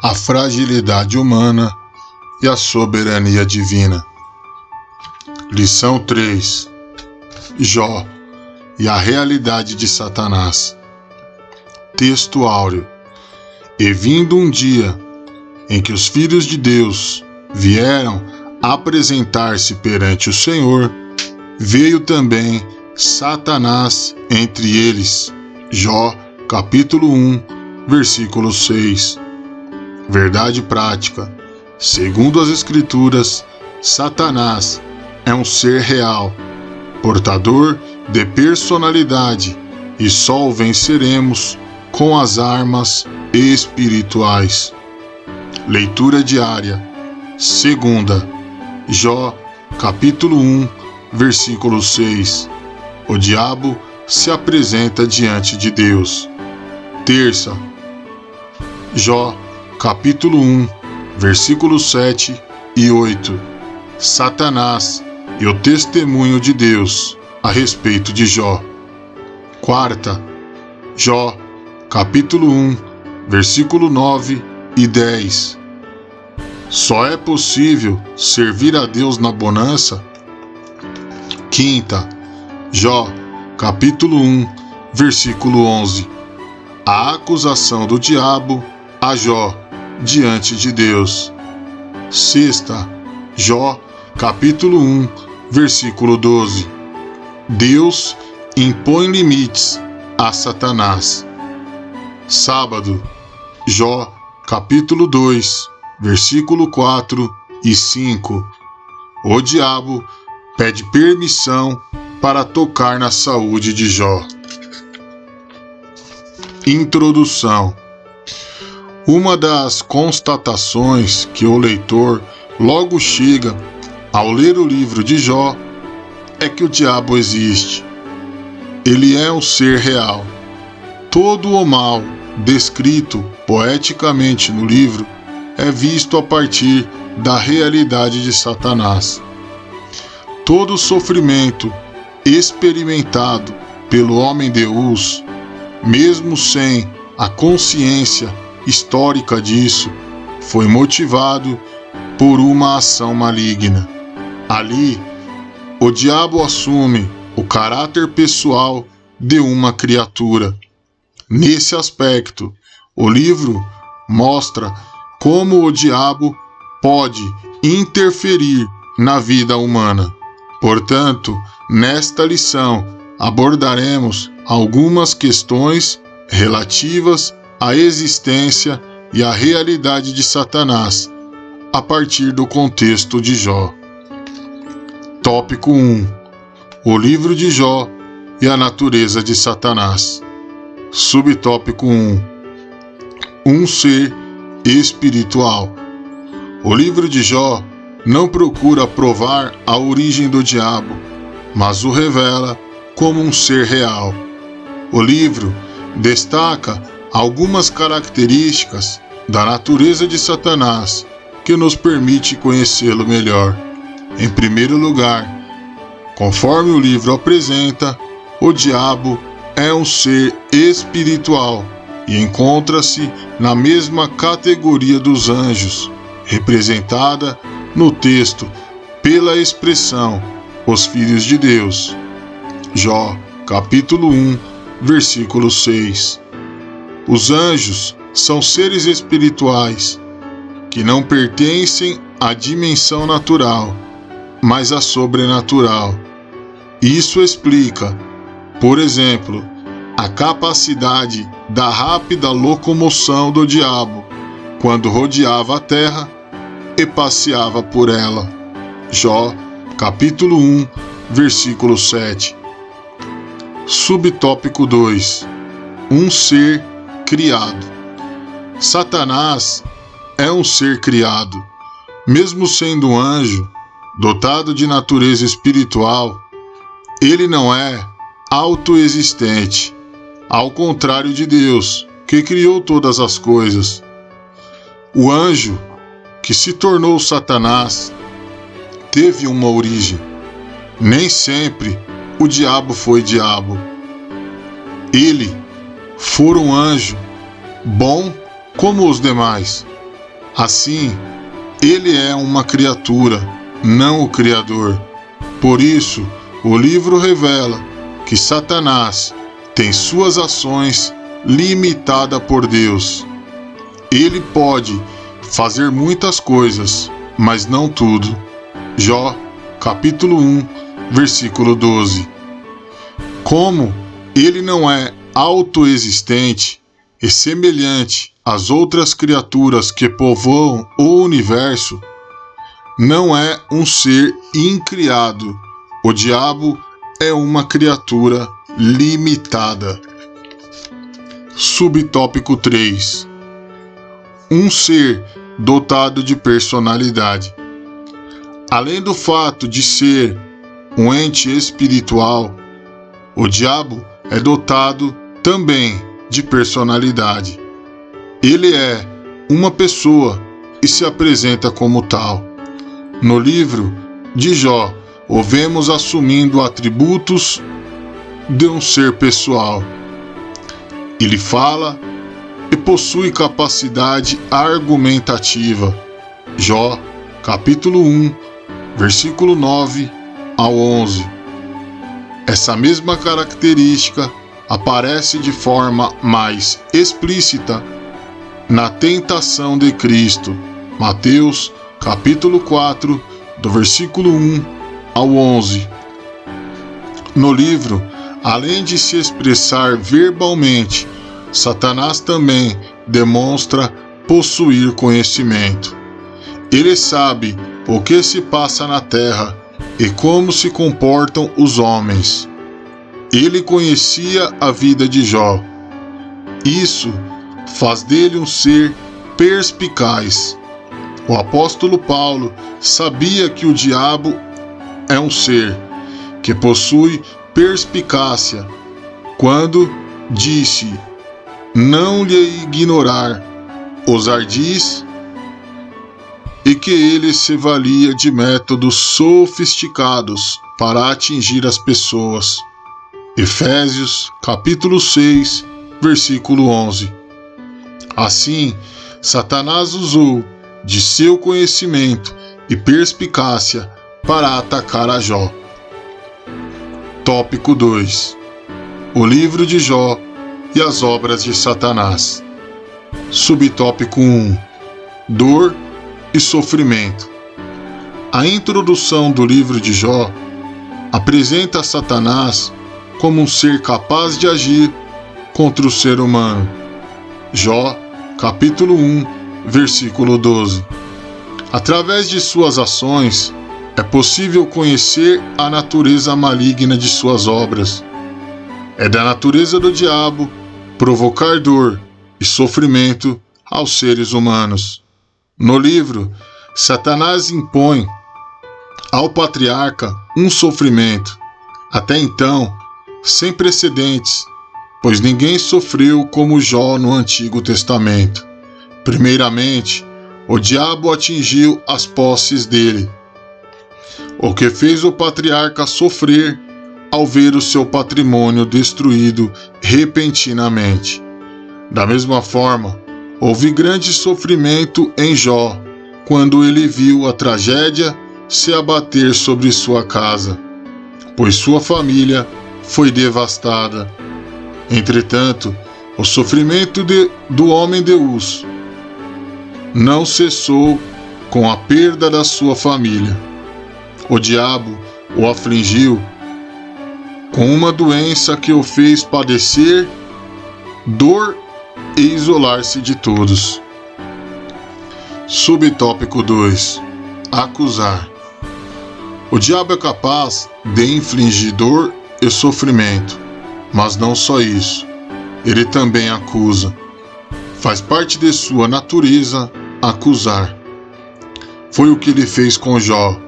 a fragilidade humana e a soberania divina. Lição 3. Jó e a realidade de Satanás. Texto áureo. E vindo um dia em que os filhos de Deus vieram apresentar-se perante o Senhor, veio também Satanás entre eles. Jó, capítulo 1, versículo 6. Verdade prática. Segundo as Escrituras, Satanás é um ser real, portador de personalidade, e só o venceremos com as armas espirituais. Leitura diária. Segunda, Jó, capítulo 1, versículo 6. O diabo se apresenta diante de Deus. Terça, Jó, capítulo 1, versículos 7 e 8. Satanás e o testemunho de Deus a respeito de Jó. Quarta, Jó, capítulo 1, versículo 9 e 10. Só é possível servir a Deus na bonança? Quinta, Jó, capítulo 1, versículo 11. A acusação do diabo a Jó diante de Deus. Sexta, Jó, capítulo 1, versículo 12. Deus impõe limites a Satanás. Sábado, Jó, capítulo 2, versículo 4 e 5. O diabo pede permissão para tocar na saúde de Jó. Introdução. Uma das constatações que o leitor logo chega ao ler o livro de Jó é que o diabo existe. Ele é um ser real. Todo o mal descrito poeticamente no livro é visto a partir da realidade de Satanás. Todo o sofrimento experimentado pelo homem Deus, mesmo sem a consciência histórica disso, foi motivado por uma ação maligna. Ali, o diabo assume o caráter pessoal de uma criatura. Nesse aspecto, o livro mostra como o diabo pode interferir na vida humana. Portanto, nesta lição, abordaremos algumas questões relativas à existência e à realidade de Satanás, a partir do contexto de Jó. Tópico 1. O livro de Jó e a natureza de Satanás. Subtópico 1. Um ser espiritual. O livro de Jó não procura provar a origem do diabo, mas o revela como um ser real. O livro destaca algumas características da natureza de Satanás que nos permite conhecê-lo melhor. Em primeiro lugar, conforme o livro apresenta, o diabo é um ser espiritual e encontra-se na mesma categoria dos anjos, representada no texto pela expressão os filhos de Deus. Jó, capítulo 1, versículo 6. Os anjos são seres espirituais que não pertencem à dimensão natural, mas à sobrenatural. Isso explica, por exemplo, a capacidade da rápida locomoção do diabo quando rodeava a terra e passeava por ela. Jó, capítulo 1, versículo 7. Subtópico 2. Um ser criado. Satanás é um ser criado. Mesmo sendo um anjo, dotado de natureza espiritual, ele não é autoexistente, ao contrário de Deus, que criou todas as coisas. O anjo, que se tornou Satanás, teve uma origem. Nem sempre o diabo foi diabo. Ele fora um anjo, bom como os demais, Assim, ele é uma criatura, não o Criador. Por isso, o livro revela que Satanás tem suas ações limitadas por Deus. Ele pode fazer muitas coisas, mas não tudo. Jó, capítulo 1, versículo 12. Como ele não é autoexistente e semelhante às outras criaturas que povoam o universo, não é um ser incriado. O diabo é uma criatura limitada. Subtópico 3. Um ser dotado de personalidade. Além do fato de ser um ente espiritual, o diabo é dotado também de personalidade. Ele é uma pessoa e se apresenta como tal. No livro de Jó, o vemos assumindo atributos de um ser pessoal. Ele fala e possui capacidade argumentativa. Jó, capítulo 1, versículo 9 ao 11. Essa mesma característica aparece de forma mais explícita na tentação de Cristo. Mateus, capítulo 4, do versículo 1 ao 11. No livro, além de se expressar verbalmente, Satanás também demonstra possuir conhecimento. Ele sabe o que se passa na terra e como se comportam os homens. Ele conhecia a vida de Jó. Isso faz dele um ser perspicaz. O apóstolo Paulo sabia que o diabo é um ser que possui perspicácia quando disse não lhe ignorar os ardis e que ele se valia de métodos sofisticados para atingir as pessoas. Efésios, capítulo 6, versículo 11. Assim, Satanás usou de seu conhecimento e perspicácia para atacar a Jó. Tópico 2. O livro de Jó e as obras de Satanás. Subtópico 1. Dor e sofrimento. A introdução do livro de Jó apresenta Satanás como um ser capaz de agir contra o ser humano. Jó, capítulo 1, versículo 12. Através de suas ações, é possível conhecer a natureza maligna de suas obras. É da natureza do diabo provocar dor e sofrimento aos seres humanos. No livro, Satanás impõe ao patriarca um sofrimento, até então, sem precedentes, pois ninguém sofreu como Jó no Antigo Testamento. Primeiramente, o diabo atingiu as posses dele, o que fez o patriarca sofrer ao ver o seu patrimônio destruído repentinamente. Da mesma forma, houve grande sofrimento em Jó quando ele viu a tragédia se abater sobre sua casa, pois sua família foi devastada. Entretanto, o sofrimento do homem de Uz não cessou com a perda da sua família. O diabo o afligiu com uma doença que o fez padecer dor e isolar-se de todos. Subtópico 2. Acusar. O diabo é capaz de infligir dor e sofrimento, mas não só isso. Ele também acusa. Faz parte de sua natureza acusar. Foi o que ele fez com Jó.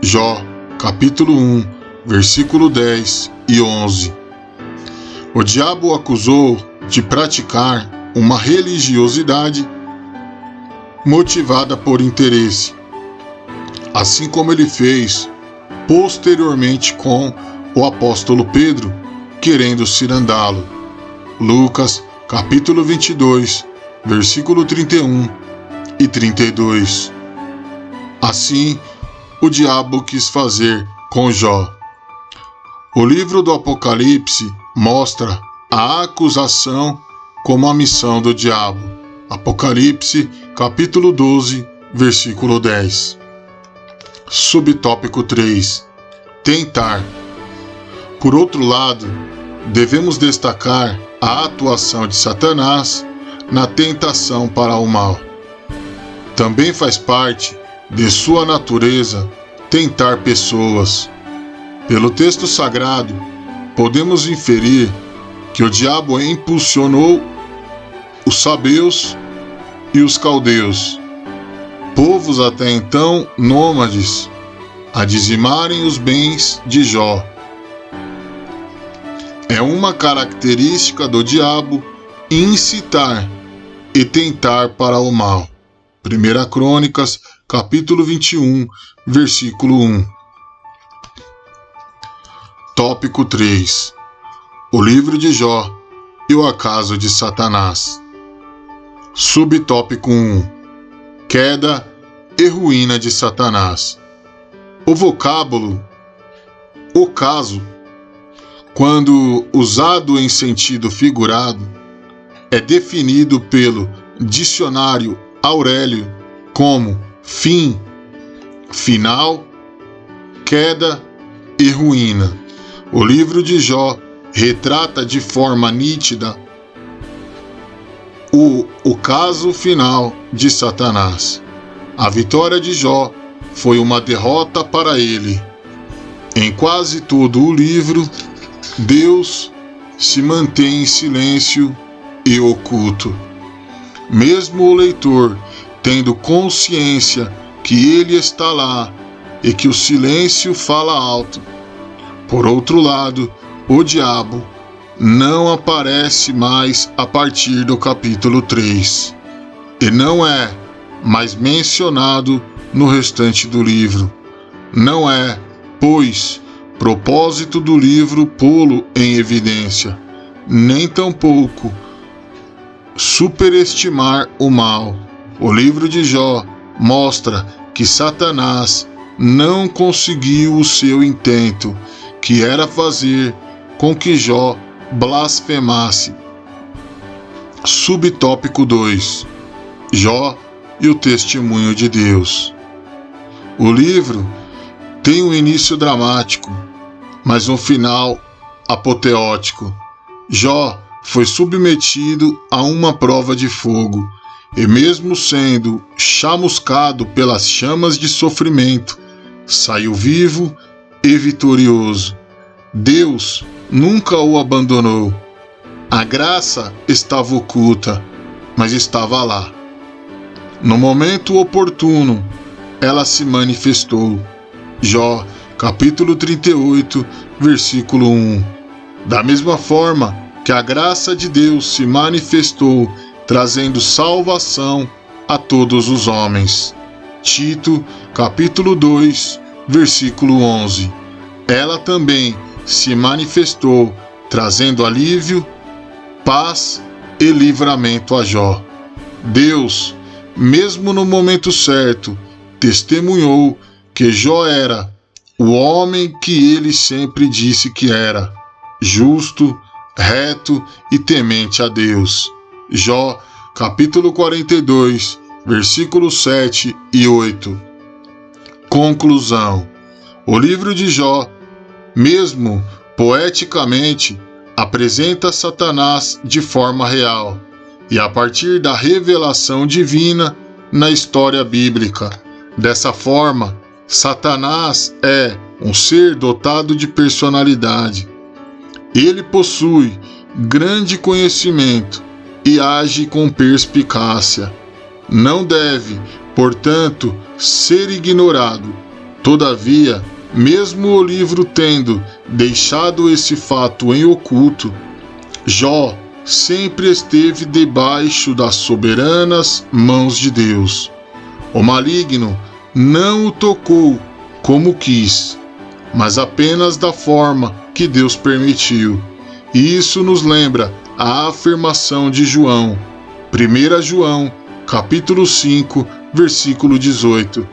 Jó, capítulo 1, versículo 10 e 11. O diabo o acusou de praticar uma religiosidade motivada por interesse, assim como ele fez posteriormente com o apóstolo Pedro, querendo cirandá-lo. Lucas, capítulo 22, versículo 31 e 32. Assim, o diabo quis fazer com Jó. O livro do Apocalipse mostra a acusação como a missão do diabo. Apocalipse, capítulo 12, versículo 10. Subtópico 3. Tentar. Por outro lado, devemos destacar a atuação de Satanás na tentação para o mal. Também faz parte de sua natureza tentar pessoas. Pelo texto sagrado, podemos inferir que o diabo impulsionou os sabeus e os caldeus, povos até então nômades, a dizimarem os bens de Jó. É uma característica do diabo incitar e tentar para o mal. 1 Crônicas, capítulo 21, versículo 1. Tópico 3. O livro de Jó e o acaso de Satanás. Subtópico 1. Queda e ruína de Satanás. O vocábulo ocaso, quando usado em sentido figurado, é definido pelo dicionário Aurélio como fim, final, queda e ruína. O livro de Jó retrata de forma nítida o caso final de Satanás. A vitória de Jó foi uma derrota para ele. Em quase todo o livro, Deus se mantém em silêncio e oculto. Mesmo o leitor tendo consciência que ele está lá e que o silêncio fala alto. Por outro lado, o diabo não aparece mais a partir do capítulo 3 e não é mais mencionado no restante do livro. Não é, pois, propósito do livro pô-lo em evidência, nem tampouco superestimar o mal. O livro de Jó mostra que Satanás não conseguiu o seu intento, que era fazer com que Jó blasfemasse. Subtópico 2. Jó e o testemunho de Deus. O livro tem um início dramático, mas um final apoteótico. Jó foi submetido a uma prova de fogo, e mesmo sendo chamuscado pelas chamas de sofrimento, saiu vivo e vitorioso. Deus nunca o abandonou. A graça estava oculta, mas estava lá. No momento oportuno, ela se manifestou. Jó, capítulo 38, versículo 1. Da mesma forma que a graça de Deus se manifestou, trazendo salvação a todos os homens. Tito, capítulo 2, versículo 11. Ela também se manifestou, trazendo alívio, paz e livramento a Jó. Deus, mesmo no momento certo, testemunhou que Jó era o homem que ele sempre disse que era, justo, reto e temente a Deus. Jó, capítulo 42, versículos 7 e 8. Conclusão. O livro de Jó, mesmo poeticamente, apresenta Satanás de forma real, e a partir da revelação divina na história bíblica. Dessa forma, Satanás é um ser dotado de personalidade. Ele possui grande conhecimento e age com perspicácia. Não deve, portanto, ser ignorado. Todavia, mesmo o livro tendo deixado esse fato em oculto, Jó sempre esteve debaixo das soberanas mãos de Deus. O maligno não o tocou como quis, mas apenas da forma que Deus permitiu. E isso nos lembra a afirmação de João, 1 João, capítulo 5, versículo 18.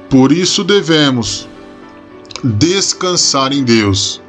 Por isso devemos descansar em Deus.